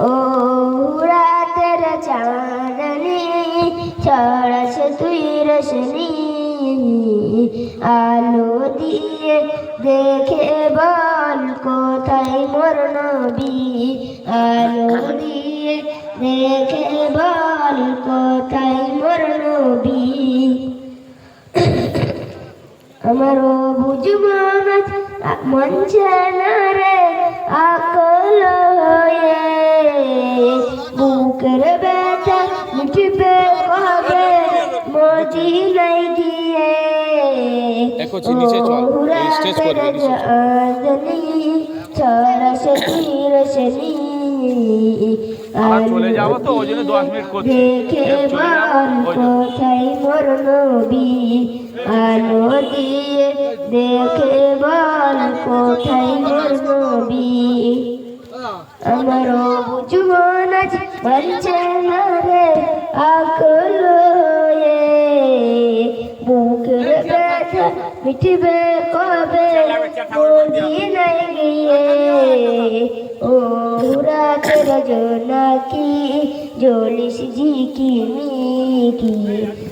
ও রাতের চাঁদনি ছড়াস তুই রোশনি আলো দিয়ে দেখে বল কোথায় মোর নবী আলো দিয়ে দেখে বল কোথায় মোর নবী আমার বুঝবো না মঞ্চে না রে আকল হয়ে বুকের ব্যথা মিটবে কবে মদিনায় গিয়ে ছড়াস রোশনি চলে যাবো তো ওই জন্য 10 মিনিট করছি দেখে বল কোথায় মোর নবী আলো দিয়ে দেখে বল কোথায় মোর নবী আমার বুঝবো না মঞ্চে না রে আকল হয়ে বুকের ব্যথা মিটবে কবে মদিনায় গিয়ে ও রাতের জোনাকি জ্বলিস ঝিকিমিকি